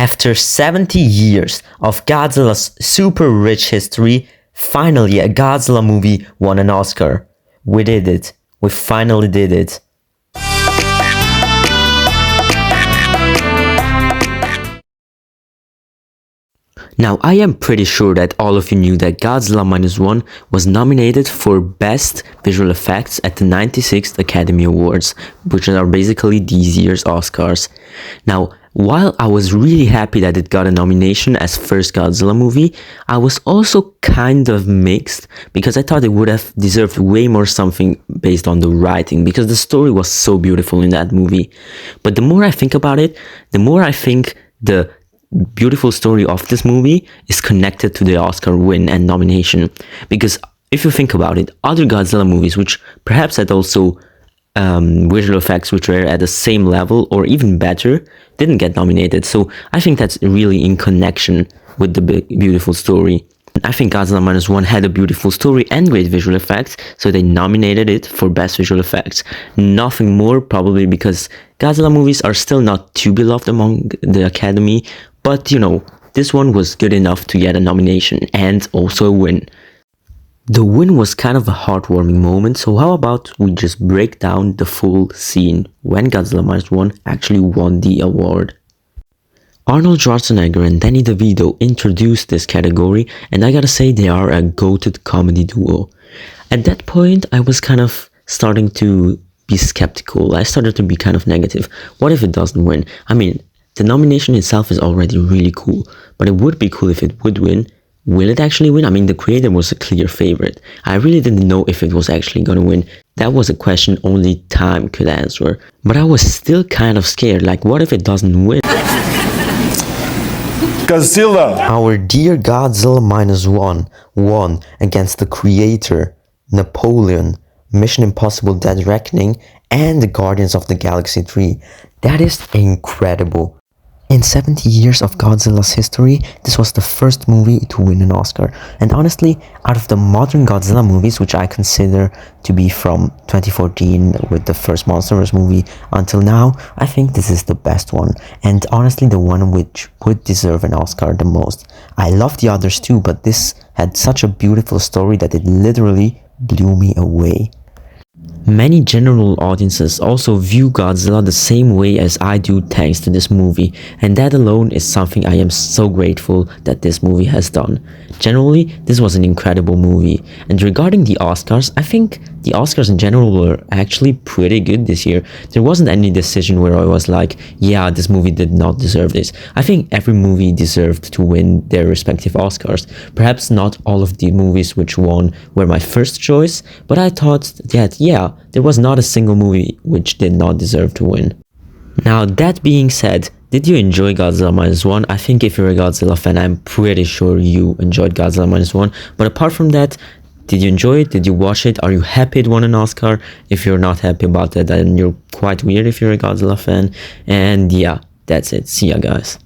After 70 years of Godzilla's super rich history, finally a Godzilla movie won an Oscar. We did it. We finally did it. Now, I am pretty sure that all of you knew that Godzilla Minus One was nominated for Best Visual Effects at the 96th Academy Awards, which are basically these year's Oscars. Now, while I was really happy that it got a nomination as first Godzilla movie, I was also kind of mixed because I thought it would have deserved way more something based on the writing, because the story was so beautiful in that movie. But the more I think about it, the more I think the beautiful story of this movie is connected to the Oscar win and nomination. Because if you think about it, other Godzilla movies, which perhaps had also visual effects which were at the same level or even better, didn't get nominated. So I think that's really in connection with the beautiful story. I think Godzilla Minus One had a beautiful story and great visual effects, so they nominated it for Best Visual Effects. Nothing more, probably because Godzilla movies are still not too beloved among the Academy, but you know, this one was good enough to get a nomination and also a win. The win was kind of a heartwarming moment, so how about we just break down the full scene when Godzilla Minus One actually won the award. Arnold Schwarzenegger and Danny DeVito introduced this category, and I gotta say they are a goated comedy duo. At that point, I was kind of starting to be skeptical. I started to be kind of negative. What if it doesn't win? I mean, the nomination itself is already really cool, but it would be cool if it would win. Will it actually win? I mean, the creator was a clear favorite. I really didn't know if it was actually gonna win. That was a question only time could answer. But I was still kind of scared, like what if it doesn't win? Godzilla! Our dear Godzilla Minus One won against the creator, Napoleon, Mission Impossible Dead Reckoning, and the Guardians of the Galaxy 3. That is incredible. In 70 years of Godzilla's history, this was the first movie to win an Oscar. And honestly, out of the modern Godzilla movies, which I consider to be from 2014 with the first Monsters movie until now, I think this is the best one. And honestly, the one which would deserve an Oscar the most. I love the others too, but this had such a beautiful story that it literally blew me away. Many general audiences also view Godzilla the same way as I do thanks to this movie, and that alone is something I am so grateful that this movie has done. Generally, this was an incredible movie, and regarding the Oscars, I think the Oscars in general were actually pretty good this year. There wasn't any decision where I was like, yeah, this movie did not deserve this. I think every movie deserved to win their respective Oscars. Perhaps not all of the movies which won were my first choice, but I thought that, yeah, there was not a single movie which did not deserve to win. Now, that being said, did you enjoy Godzilla Minus One? I think if you're a Godzilla fan, I'm pretty sure you enjoyed Godzilla Minus One. But apart from that, did you enjoy it? Did you watch it? Are you happy it won an Oscar? If you're not happy about it, then you're quite weird if you're a Godzilla fan. And yeah, that's it. See ya, guys.